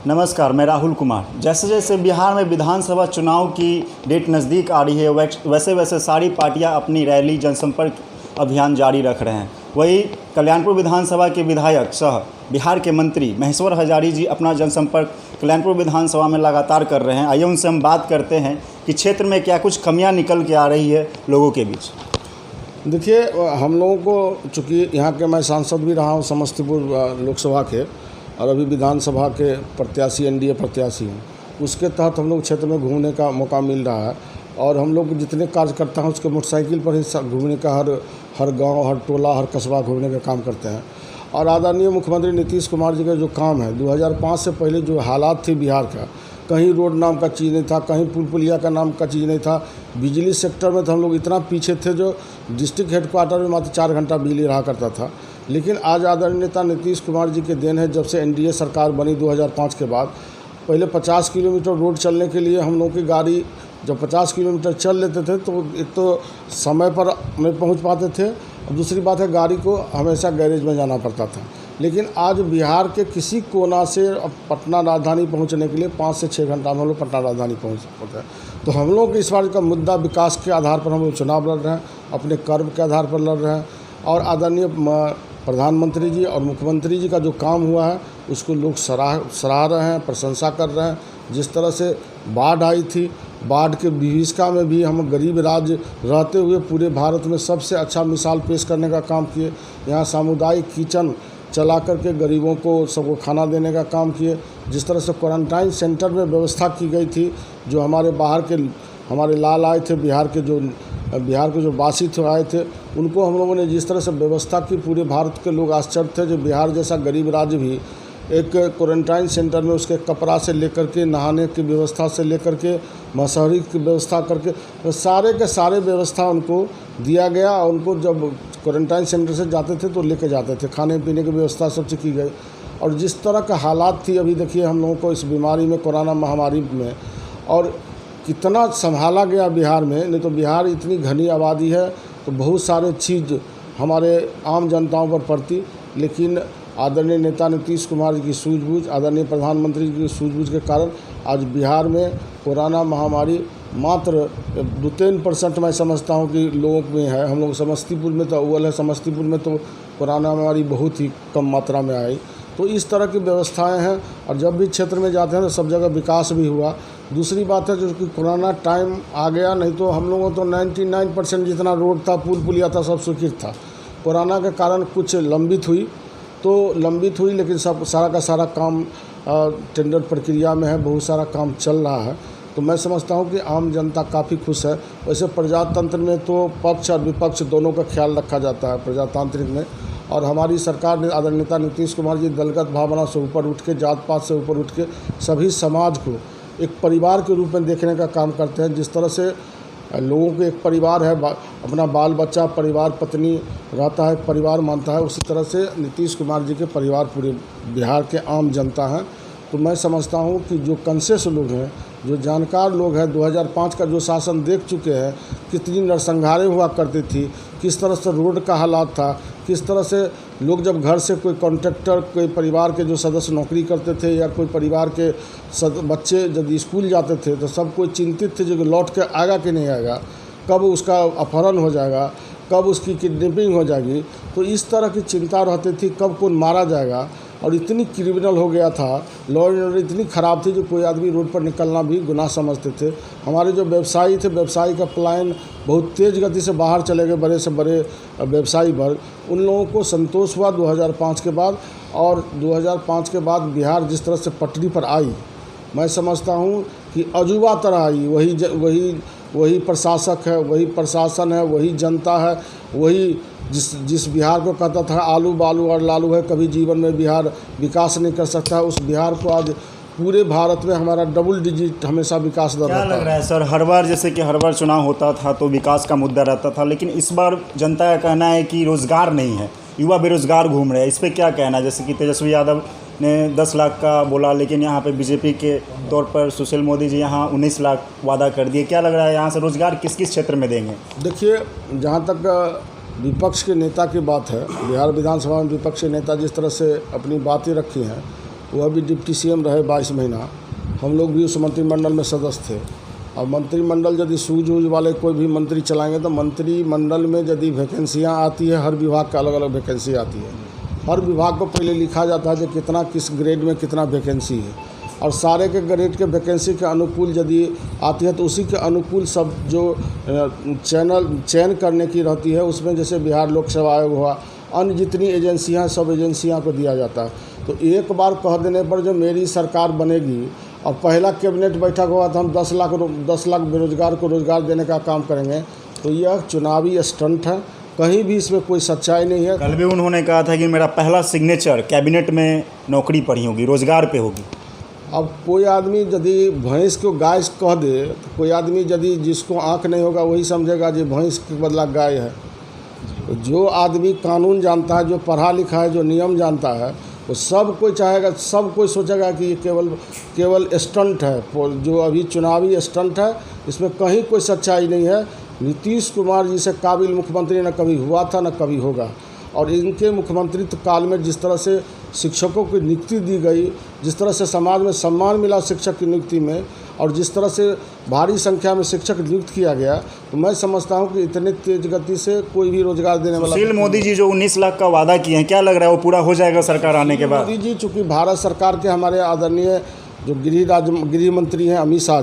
नमस्कार, मैं राहुल कुमार। जैसे जैसे बिहार में विधानसभा चुनाव की डेट नज़दीक आ रही है, वैसे वैसे सारी पार्टियां अपनी रैली जनसंपर्क अभियान जारी रख रहे हैं। वही कल्याणपुर विधानसभा के विधायक सह बिहार के मंत्री महेश्वर हजारी जी अपना जनसंपर्क कल्याणपुर विधानसभा में लगातार कर रहे हैं। आइए उनसे हम बात करते हैं कि क्षेत्र में क्या कुछ कमियाँ निकल के आ रही है लोगों के बीच। देखिए, हम लोगों को चूँकि यहाँ के मैं सांसद भी रहा हूँ समस्तीपुर लोकसभा के, और अभी विधानसभा के प्रत्याशी एनडीए प्रत्याशी हूँ। उसके तहत हम लोग क्षेत्र में घूमने का मौका मिल रहा है, और हम लोग जितने कार्यकर्ता हैं उसके मोटरसाइकिल पर ही घूमने का हर गांव, हर टोला, हर कस्बा घूमने का काम करते हैं। और आदरणीय मुख्यमंत्री नीतीश कुमार जी का जो काम है, 2005 से पहले जो हालात थी बिहार का, कहीं रोड नाम का चीज़ नहीं था, कहीं पुल पुलिया का नाम का चीज़ नहीं था। बिजली सेक्टर में तो हम लोग इतना पीछे थे, जो डिस्ट्रिक्ट हेडक्वार्टर में मात्र 4 घंटा बिजली रहा करता था। लेकिन आज आदरणीय नेता नीतीश कुमार जी के देन है, जब से एनडीए सरकार बनी 2005 के बाद, पहले 50 किलोमीटर रोड चलने के लिए हम लोग की गाड़ी जब 50 किलोमीटर चल लेते थे तो एक तो समय पर नहीं पहुंच पाते थे, और दूसरी बात है गाड़ी को हमेशा गैरेज में जाना पड़ता था। लेकिन आज बिहार के किसी कोना से पटना राजधानी पहुंचने के लिए 5 से 6 घंटा में हम लोग पटना राजधानी पहुंच पाते हैं। तो हम लोग इस बार का मुद्दा विकास के आधार पर हम लोग चुनाव लड़ रहे हैं, अपने कर्म के आधार पर लड़ रहे हैं। और आदरणीय प्रधानमंत्री जी और मुख्यमंत्री जी का जो काम हुआ है उसको लोग सराह रहे हैं, प्रशंसा कर रहे हैं। जिस तरह से बाढ़ आई थी, बाढ़ के विभीषिका में भी हम गरीब राज्य रहते हुए पूरे भारत में सबसे अच्छा मिसाल पेश करने का काम किए। यहाँ सामुदायिक किचन चला करके गरीबों को सबको खाना देने का काम किए। जिस तरह से क्वारंटाइन सेंटर में व्यवस्था की गई थी, जो हमारे बाहर के हमारे लाल आए थे, बिहार के जो वासी थे आए थे, उनको हम लोगों ने जिस तरह से व्यवस्था की, पूरे भारत के लोग आश्चर्य थे। जो बिहार जैसा गरीब राज्य भी एक क्वारंटाइन सेंटर में उसके कपड़ा से लेकर के नहाने की व्यवस्था से लेकर के मशहरी की व्यवस्था करके तो सारे के सारे व्यवस्था उनको दिया गया। और उनको जब क्वारंटाइन सेंटर से जाते थे तो लेके जाते थे, खाने पीने की व्यवस्था सब चीज़ की गई। और जिस तरह का हालात थी, अभी देखिए हम लोगों को इस बीमारी में, कोरोना महामारी में, और कितना संभाला गया बिहार में। नहीं तो बिहार इतनी घनी आबादी है तो बहुत सारे चीज़ हमारे आम जनताओं पर पड़ती। लेकिन आदरणीय नेता नीतीश कुमार जी की सूझबूझ, आदरणीय प्रधानमंत्री जी की सूझबूझ के कारण आज बिहार में कोरोना महामारी मात्र 2-3% मैं समझता हूं कि लोगों में है। हम लोग समस्तीपुर में तो अव्वल है, समस्तीपुर में तो कोरोना महामारी बहुत ही कम मात्रा में आई। तो इस तरह की व्यवस्थाएं हैं, और जब भी क्षेत्र में जाते हैं तो सब जगह विकास भी हुआ। दूसरी बात है, जो कि कोरोना टाइम आ गया, नहीं तो हम लोगों तो 99% जितना रोड था, पुल पुलिया था, सब स्वीकृत था। कोरोना के कारण कुछ लंबित हुई, लेकिन सब सारा का सारा काम टेंडर प्रक्रिया में है, बहुत सारा काम चल रहा है। तो मैं समझता हूं कि आम जनता काफ़ी खुश है। वैसे प्रजातंत्र में तो पक्ष और विपक्ष दोनों का ख्याल रखा जाता है प्रजातांत्रिक में, और हमारी सरकार ने, आदरणीय नेता नीतीश कुमार जी दलगत भावना से ऊपर उठ के, जात पात से ऊपर उठ के सभी समाज को एक परिवार के रूप में देखने का काम करते हैं। जिस तरह से लोगों को एक परिवार है, अपना बाल बच्चा, परिवार, पत्नी रहता है, परिवार मानता है, उसी तरह से नीतीश कुमार जी के परिवार पूरे बिहार के आम जनता हैं। तो मैं समझता हूं कि जो कॉन्शियस लोग हैं, जो जानकार लोग हैं, 2005 का जो शासन देख चुके हैं, कितनी नरसंहारें हुआ करती थी, किस तरह से रोड का हालात था, किस तरह से लोग जब घर से कोई कॉन्ट्रैक्टर, कोई परिवार के जो सदस्य नौकरी करते थे, या कोई परिवार के बच्चे जब स्कूल जाते थे, तो सब कोई चिंतित थे जो लौट के आएगा कि नहीं आएगा, कब उसका अपहरण हो जाएगा, कब उसकी किडनैपिंग हो जाएगी। तो इस तरह की चिंता रहती थी, कब कौन मारा जाएगा। और इतनी क्रिमिनल हो गया था, लॉ एंड ऑर्डर इतनी ख़राब थी, जो कोई आदमी रोड पर निकलना भी गुनाह समझते थे। हमारे जो व्यवसायी थे, व्यवसायी का पलायन बहुत तेज़ गति से बाहर चले गए, बड़े से बड़े व्यवसायी वर्ग, उन लोगों को संतोष हुआ 2005 के बाद। और 2005 के बाद बिहार जिस तरह से पटरी पर आई, मैं समझता हूँ कि अजूबा तरह आई। वही प्रशासक है, वही प्रशासन है, वही जनता है, वही जिस बिहार को कहता था आलू बालू और लालू है, कभी जीवन में बिहार विकास नहीं कर सकता है, उस बिहार को आज पूरे भारत में हमारा डबल डिजिट हमेशा विकास दर रहता है। क्या लग रहा है सर, हर बार जैसे कि हर बार चुनाव होता था तो विकास का मुद्दा रहता था, लेकिन इस बार जनता का कहना है कि रोज़गार नहीं है, युवा बेरोज़गार घूम रहे हैं, इस पर क्या कहना है? जैसे कि तेजस्वी यादव ने 10 लाख का बोला, लेकिन यहाँ पे बीजेपी के तौर पर सुशील मोदी जी यहाँ 19 लाख वादा कर दिए। क्या लग रहा है यहाँ से रोज़गार किस किस क्षेत्र में देंगे? देखिए, जहाँ तक विपक्ष के नेता की बात है, बिहार विधानसभा में विपक्ष के नेता जिस तरह से अपनी बातें रखी हैं, वह भी डिप्टी सीएम रहे 22 महीना। हम लोग भी उस मंत्रिमंडल में सदस्य थे। और मंत्रिमंडल यदि सूझ ऊझ वाले कोई भी मंत्री चलाएंगे तो मंत्रिमंडल में यदि वैकेंसियाँ आती है, हर विभाग का अलग अलग वैकेंसी आती है। हर विभाग को पहले लिखा जाता है कि कितना किस ग्रेड में कितना वैकेंसी है, और सारे के ग्रेड के वैकेंसी के अनुकूल यदि आती है तो उसी के अनुकूल सब जो चयन करने की रहती है, उसमें जैसे बिहार लोक सेवा आयोग हुआ, अन्य जितनी एजेंसियां सब एजेंसियां को दिया जाता है। तो एक बार कह देने पर जो मेरी सरकार बनेगी और पहला कैबिनेट बैठक हुआ तो हम 10 लाख बेरोजगार को रोज़गार देने का काम करेंगे, तो यह चुनावी स्टंट है। कहीं भी इसमें कोई सच्चाई नहीं है। कल भी उन्होंने कहा था कि मेरा पहला सिग्नेचर कैबिनेट में नौकरी पर ही होगी, रोजगार पे होगी। अब कोई आदमी यदि भैंस को गाय कह दे तो कोई आदमी यदि जिसको आँख नहीं होगा वही समझेगा कि भैंस के बदला गाय है। तो जो आदमी कानून जानता है, जो पढ़ा लिखा है, जो नियम जानता है, वो सब कोई चाहेगा, सब कोई सोचेगा कि ये केवल स्टंट है, जो अभी चुनावी स्टंट है, इसमें कहीं कोई सच्चाई नहीं है। नीतीश कुमार जी से काबिल मुख्यमंत्री न कभी हुआ था न कभी होगा। और इनके मुख्यमंत्रित्व काल में जिस तरह से शिक्षकों की नियुक्ति दी गई, जिस तरह से समाज में सम्मान मिला शिक्षक की नियुक्ति में, और जिस तरह से भारी संख्या में शिक्षक नियुक्त किया गया, तो मैं समझता हूं कि इतने तेज गति से कोई भी रोजगार देने वाला। सुशील मोदी जी जो 19 लाख का वादा किए हैं, क्या लग रहा है वो पूरा हो जाएगा सरकार आने के बाद? मोदी जी चूँकि भारत सरकार के हमारे आदरणीय जो गृह मंत्री हैं अमित शाह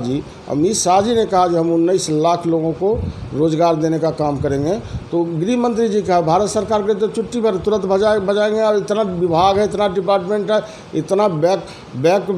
जी ने कहा कि हम 19 लाख लोगों को रोज़गार देने का काम करेंगे। तो गृह मंत्री जी का भारत सरकार के तो चुट्टी पर तुरंत बजाएंगे। और इतना विभाग है, इतना डिपार्टमेंट है, इतना बैक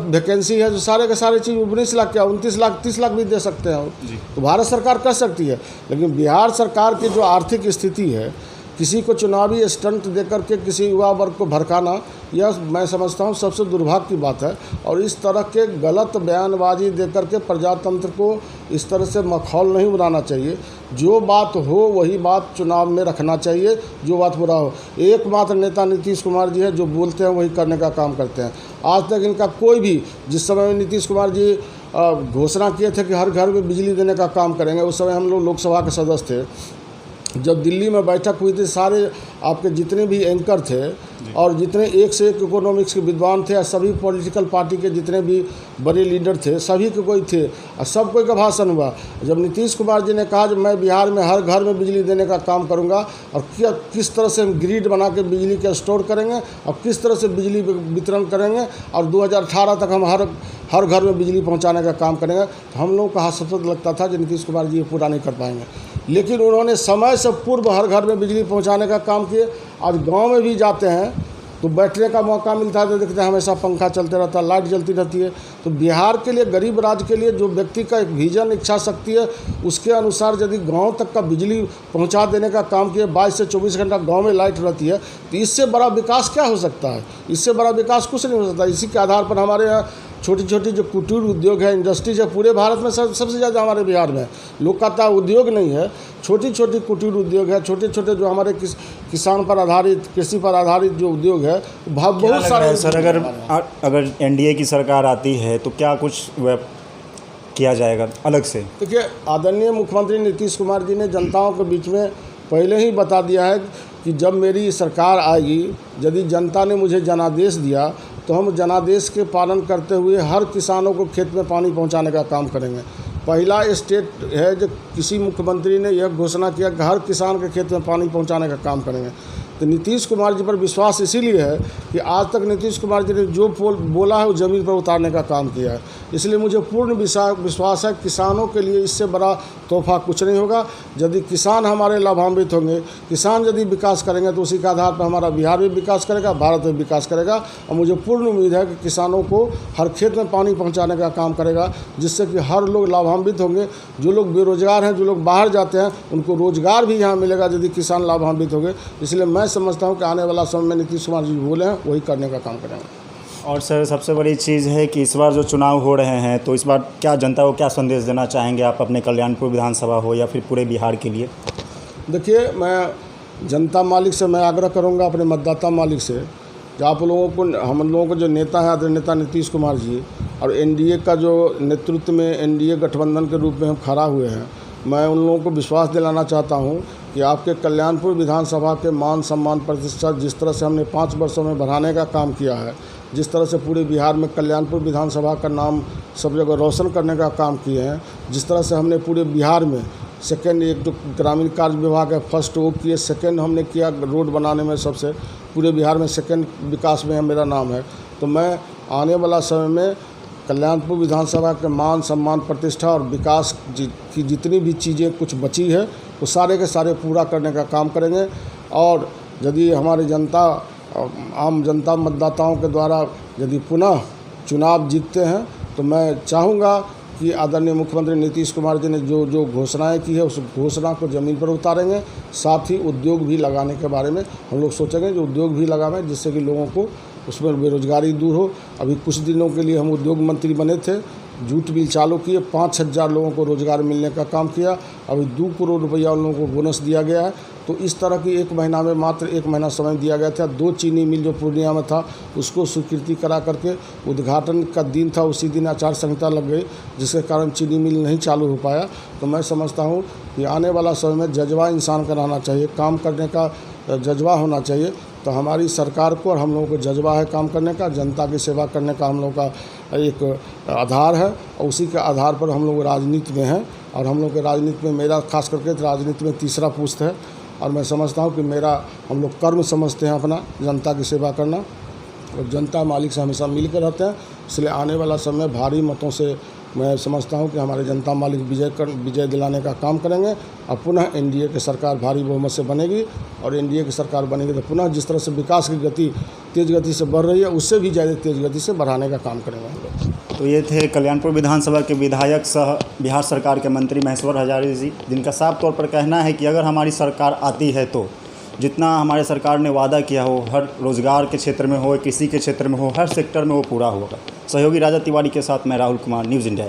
वैकेंसी है, जो सारे के सारे चीज़ 19 लाख क्या 29 लाख 30 लाख भी दे सकते हैं। तो भारत सरकार कर सकती है, लेकिन बिहार सरकार की जो आर्थिक स्थिति है, किसी को चुनावी स्टंट देकर के किसी युवा वर्ग को भड़काना, यह मैं समझता हूँ सबसे दुर्भाग्य की बात है। और इस तरह के गलत बयानबाजी देकर के प्रजातंत्र को इस तरह से मखौल नहीं बनाना चाहिए। जो बात हो वही बात चुनाव में रखना चाहिए, जो बात बुरा हो। एकमात्र नेता नीतीश कुमार जी है, जो बोलते हैं वही करने का काम करते हैं। आज तक इनका कोई भी, जिस समय में नीतीश कुमार जी घोषणा किए थे कि हर घर में बिजली देने का काम करेंगे, उस समय हम लोग लोकसभा के सदस्य थे। जब दिल्ली में बैठक हुई थी, सारे आपके जितने भी एंकर थे और जितने एक से एक इकोनॉमिक्स के विद्वान थे, सभी पॉलिटिकल पार्टी के जितने भी बड़े लीडर थे, सभी के कोई थे और सब कोई का भाषण हुआ। जब नीतीश कुमार जी ने कहा कि मैं बिहार में हर घर में बिजली देने का काम करूंगा, और किस तरह से हम ग्रिड बना के बिजली का स्टोर करेंगे और किस तरह से बिजली वितरण करेंगे, और 2018 तक हम हर घर में बिजली पहुंचाने का काम करेंगे, तो हम लोगों को हास्यास्पद लगता था कि नीतीश कुमार जी ये पूरा नहीं कर पाएंगे। लेकिन उन्होंने समय से पूर्व हर घर में बिजली पहुंचाने का काम किए। आज गांव में भी जाते हैं तो बैठने का मौका मिलता है तो देखते हैं हमेशा पंखा चलते रहता है, लाइट जलती रहती है। तो बिहार के लिए, गरीब राज्य के लिए जो व्यक्ति का एक विजन, इच्छा शक्ति है, उसके अनुसार यदि गांव तक का बिजली पहुंचा देने का काम किया, 22 से 24 घंटा गांव में लाइट रहती है, तो इससे बड़ा विकास क्या हो सकता है? इससे बड़ा विकास कुछ नहीं हो सकता। इसी के आधार पर हमारे यहाँ छोटी छोटी जो कुटीर उद्योग है, इंडस्ट्रीज है, पूरे भारत में सबसे ज़्यादा हमारे बिहार में। लोग कहता है उद्योग नहीं है, छोटी छोटी कुटीर उद्योग है, छोटे छोटे जो हमारे किसान पर आधारित, कृषि पर आधारित जो उद्योग है, बहुत सारे। सर, अगर एनडीए की सरकार आती है तो क्या कुछ किया जाएगा अलग से? देखिए, आदरणीय मुख्यमंत्री नीतीश कुमार जी ने जनताओं के बीच में पहले ही बता दिया है कि जब मेरी सरकार आएगी, यदि जनता ने मुझे जनादेश दिया तो हम जनादेश के पालन करते हुए हर किसानों को खेत में पानी पहुंचाने का काम करेंगे। पहला स्टेट है जो किसी मुख्यमंत्री ने यह घोषणा किया कि हर किसान के खेत में पानी पहुंचाने का काम करेंगे। तो नीतीश कुमार जी पर विश्वास इसीलिए है कि आज तक नीतीश कुमार जी ने जो बोला है वो ज़मीन पर उतारने का काम किया है। इसलिए मुझे पूर्ण विश्वास है किसानों के लिए इससे बड़ा तोहफा कुछ नहीं होगा। यदि किसान हमारे लाभान्वित होंगे, किसान यदि विकास करेंगे, तो उसी के आधार पर हमारा बिहार भी विकास करेगा, भारत भी विकास करेगा। और मुझे पूर्ण उम्मीद है कि किसानों को हर खेत में पानी पहुँचाने का काम करेगा, जिससे कि हर लोग लाभान्वित होंगे। जो लोग बेरोजगार हैं, जो लोग बाहर जाते हैं, उनको रोजगार भी यहाँ मिलेगा यदि किसान लाभान्वित होंगे। इसलिए मैं समझता हूँ कि आने वाला समय में नीतीश कुमार जी बोले हैं वही करने का काम करेंगे। और सर, सबसे बड़ी चीज़ है कि इस बार जो चुनाव हो रहे हैं, तो इस बार क्या जनता को क्या संदेश देना चाहेंगे आप अपने कल्याणपुर विधानसभा हो या फिर पूरे बिहार के लिए? देखिए, मैं जनता मालिक से मैं आग्रह करूंगा, अपने मतदाता मालिक से, कि आप लोगों को, हम लोगों को जो नेता है आदरणीय नेता नीतीश कुमार जी और एनडीए का जो नेतृत्व में एनडीए गठबंधन के रूप में हम खड़ा हुए हैं, मैं उन लोगों को विश्वास दिलाना चाहता हूं कि आपके कल्याणपुर विधानसभा के मान सम्मान प्रतिष्ठा जिस तरह से हमने 5 वर्षों में बढ़ाने का काम किया है, जिस तरह से पूरे बिहार में कल्याणपुर विधानसभा का नाम सब जगह रोशन करने का काम किए हैं, जिस तरह से हमने पूरे बिहार में सेकेंड, एक जो ग्रामीण कार्य विभाग है फर्स्ट वो किए, सेकेंड हमने किया रोड बनाने में, सबसे पूरे बिहार में सेकेंड विकास में मेरा नाम है। तो मैं आने वाला समय में कल्याणपुर विधानसभा के मान सम्मान प्रतिष्ठा और विकास की जितनी भी चीज़ें कुछ बची है वो सारे के सारे पूरा करने का काम करेंगे। और यदि हमारी जनता, आम जनता मतदाताओं के द्वारा यदि पुनः चुनाव जीतते हैं तो मैं चाहूँगा कि आदरणीय मुख्यमंत्री नीतीश कुमार जी ने जो घोषणाएं की है उस घोषणा को ज़मीन पर उतारेंगे। साथ ही उद्योग भी लगाने के बारे में हम लोग सोचेंगे, जो उद्योग भी लगावें जिससे कि लोगों को उसमें बेरोजगारी दूर हो। अभी कुछ दिनों के लिए हम उद्योग मंत्री बने थे, जूट मिल चालू किए, 5,000 लोगों को रोज़गार मिलने का काम किया। अभी 2 करोड़ रुपया उन लोगों को बोनस दिया गया है। तो इस तरह की 1 महीना में मात्र 1 महीना समय दिया गया था। 2 चीनी मिल जो पूर्णिया में था उसको स्वीकृति करा करके उद्घाटन का दिन था, उसी दिन आचार संहिता लग गई, जिसके कारण चीनी मिल नहीं चालू हो पाया। तो मैं समझता हूँ कि आने वाला समय में जज्बा इंसान का रहना चाहिए, काम करने का जज्बा होना चाहिए। तो हमारी सरकार को और हम लोगों को जज्बा है काम करने का, जनता की सेवा करने का हम लोगों का एक आधार है और उसी के आधार पर हम लोग राजनीति में हैं। और हम लोग के राजनीति में, मेरा खास करके राजनीति में तीसरा पुष्ट है और मैं समझता हूँ कि हम लोग कर्म समझते हैं अपना, जनता की सेवा करना, और जनता मालिक से हमेशा मिलकर रहते हैं। इसलिए आने वाला समय भारी मतों से मैं समझता हूं कि हमारे जनता मालिक विजय दिलाने का काम करेंगे और पुनः एनडीए की सरकार भारी बहुमत से बनेगी। और एनडीए की सरकार बनेगी तो पुनः जिस तरह से विकास की गति तेज़ गति से बढ़ रही है उससे भी ज़्यादा तेज़ गति से बढ़ाने का काम करेंगे हम लोग। तो ये थे कल्याणपुर विधानसभा के विधायक सह बिहार सरकार के मंत्री महेश्वर हजारी जी, जिनका साफ तौर पर कहना है कि अगर हमारी सरकार आती है तो जितना हमारे सरकार ने वादा किया हो, हर रोज़गार के क्षेत्र में हो, कृषि के क्षेत्र में हो, हर सेक्टर में वो पूरा होगा। सहयोगी राजा तिवारी के साथ मैं राहुल कुमार, न्यूज़ इंडिया।